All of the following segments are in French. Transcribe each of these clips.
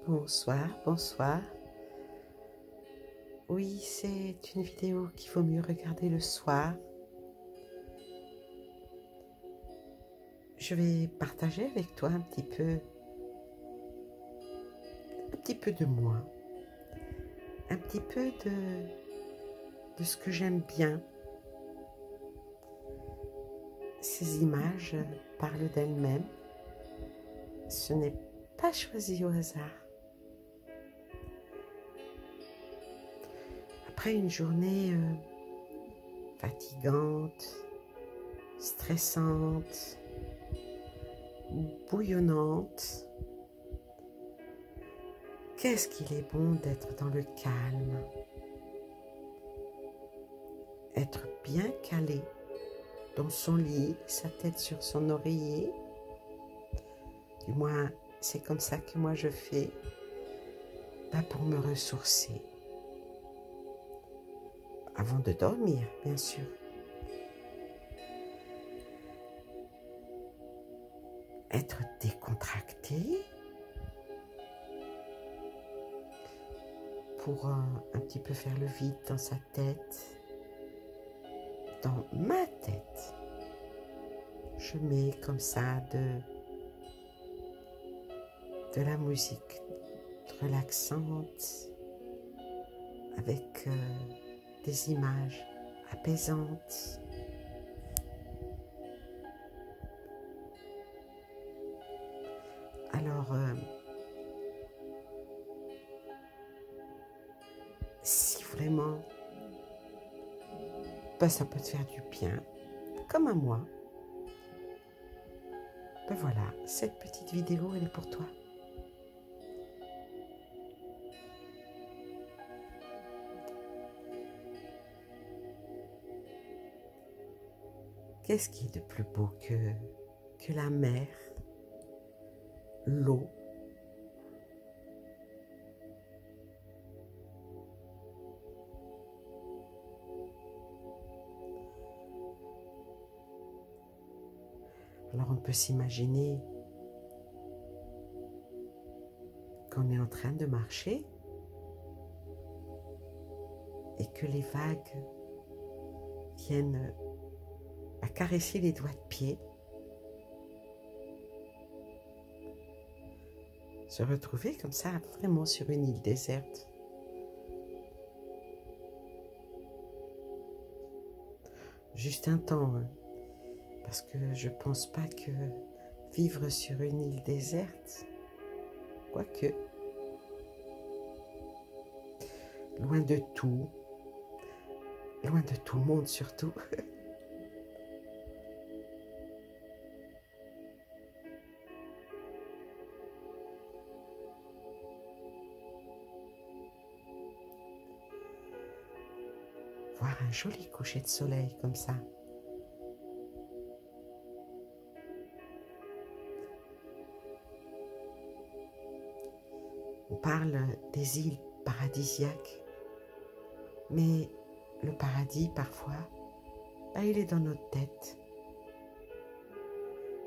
Bonsoir, bonsoir. Oui, c'est une vidéo qu'il vaut mieux regarder le soir. Je vais partager avec toi un petit peu de moi, un petit peu de ce que j'aime bien. Ces images parlent d'elles-mêmes. Ce n'est pas choisi au hasard. Après une journée fatigante, stressante, bouillonnante, qu'est-ce qu'il est bon d'être dans le calme, être bien calé dans son lit, sa tête sur son oreiller. Du moins, c'est comme ça que moi je fais, pour me ressourcer. Avant de dormir, bien sûr. Être décontracté pour un petit peu faire le vide dans sa tête, dans ma tête. Je mets comme ça de la musique relaxante avec des images apaisantes. Alors, si vraiment ça peut te faire du bien, comme à moi, voilà, cette petite vidéo, elle est pour toi. Qu'est-ce qui est de plus beau que la mer, l'eau? Alors on peut s'imaginer qu'on est en train de marcher et que les vagues viennent caresser les doigts de pied, se retrouver comme ça vraiment sur une île déserte. Juste un temps, hein, parce que je pense pas que vivre sur une île déserte, quoique, loin de tout le monde surtout. Voir un joli coucher de soleil comme ça. On parle des îles paradisiaques, mais le paradis parfois, il est dans notre tête.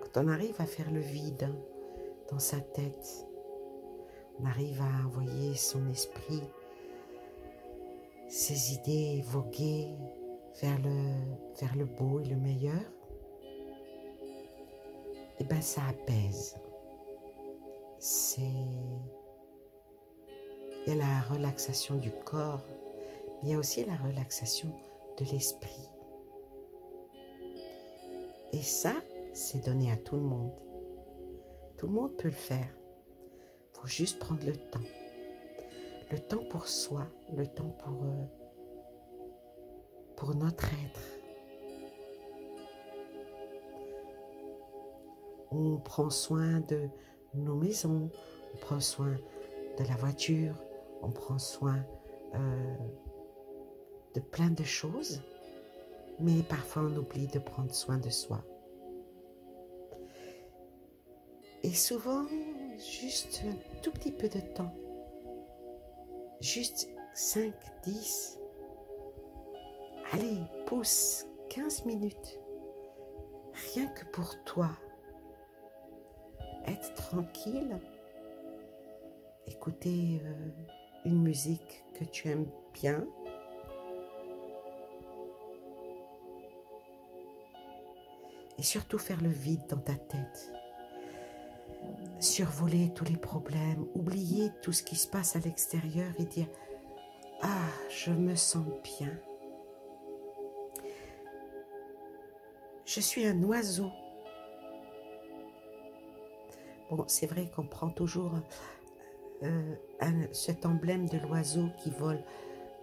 Quand on arrive à faire le vide dans sa tête, on arrive à envoyer son esprit, ses idées voguer vers le beau et le meilleur, et ça apaise. Il y a la relaxation du corps, mais il y a aussi la relaxation de l'esprit. Et ça, c'est donné à tout le monde. Tout le monde peut le faire. Il faut juste prendre le temps. Le temps pour soi, le temps pour notre être. On prend soin de nos maisons, on prend soin de la voiture, on prend soin de plein de choses, mais parfois on oublie de prendre soin de soi. Et souvent, juste un tout petit peu de temps, juste 5, 10, allez, pousse 15 minutes, rien que pour toi, être tranquille et écouter une musique que tu aimes bien. Et surtout faire le vide dans ta tête. Survoler tous les problèmes, oublier tout ce qui se passe à l'extérieur et dire « Ah, je me sens bien. Je suis un oiseau. » Bon, c'est vrai qu'on prend toujours cet emblème de l'oiseau qui vole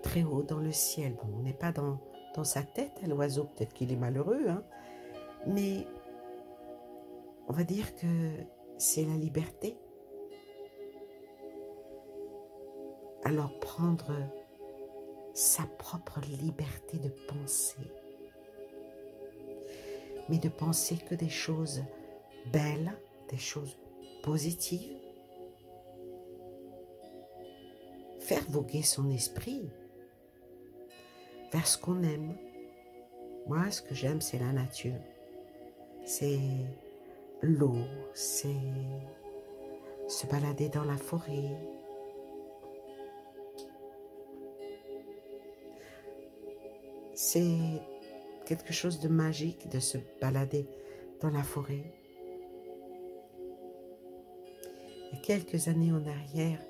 très haut dans le ciel. Bon, on n'est pas dans sa tête, hein, l'oiseau, peut-être qu'il est malheureux, hein, mais on va dire que c'est la liberté. Alors prendre sa propre liberté de penser, mais de penser que des choses belles, des choses positives, faire voguer son esprit vers ce qu'on aime. Moi, ce que j'aime, c'est la nature, c'est l'eau, c'est se balader dans la forêt. C'est quelque chose de magique de se balader dans la forêt. Il y a quelques années en arrière,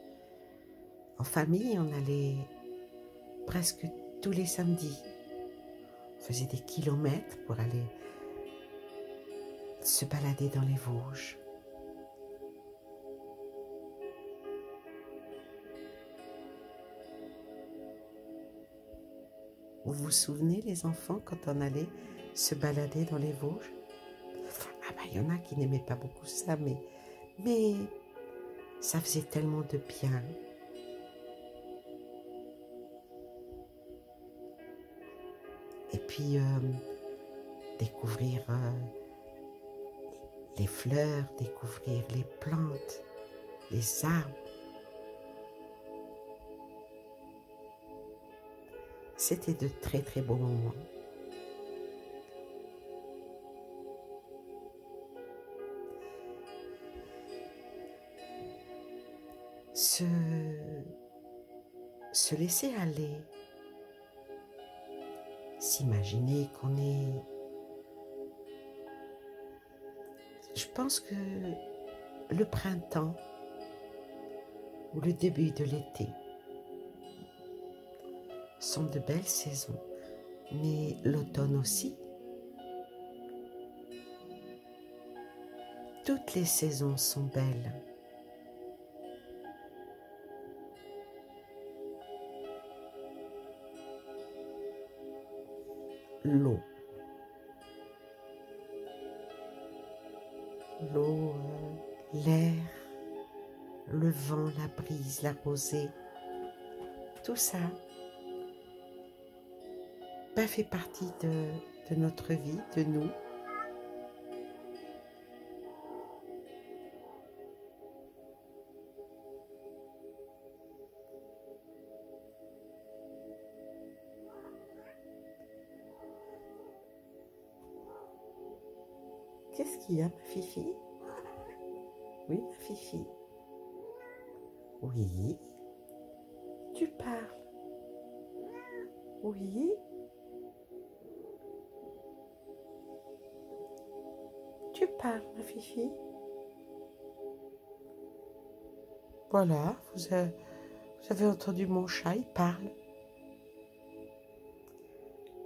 en famille, on allait presque tous les samedis. On faisait des kilomètres pour aller se balader dans les Vosges. Vous vous souvenez, les enfants, quand on allait se balader dans les Vosges? Ah ben, il y en a qui n'aimaient pas beaucoup ça, mais ça faisait tellement de bien. Et puis, découvrir les fleurs, découvrir les plantes, les arbres. C'était de très très beaux moments. Se laisser aller, s'imaginer qu'on est... Je pense que le printemps ou le début de l'été sont de belles saisons, mais l'automne aussi. Toutes les saisons sont belles. L'eau. L'eau, l'air, le vent, la brise, la rosée, tout ça fait partie de notre vie, de nous. Qu'est-ce qu'il y a, ma Fifi? Oui, ma Fifi. Oui. Tu parles. Oui. Tu parles, ma Fifi. Voilà, vous avez entendu mon chat, il parle.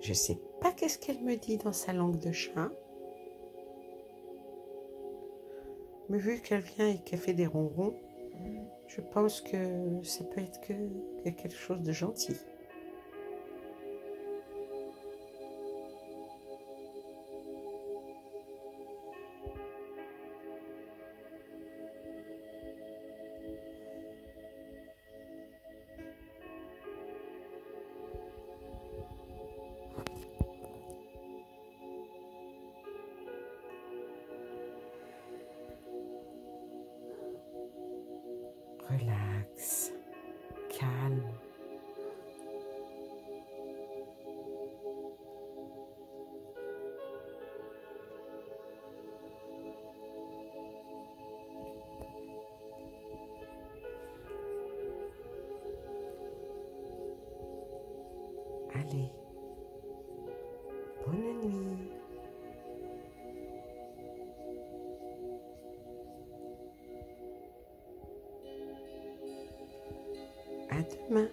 Je ne sais pas qu'est-ce qu'elle me dit dans sa langue de chat. Mais vu qu'elle vient et qu'elle fait des ronrons, je pense que ça peut être que quelque chose de gentil. Relax, calme. Allez, bonne nuit. À demain.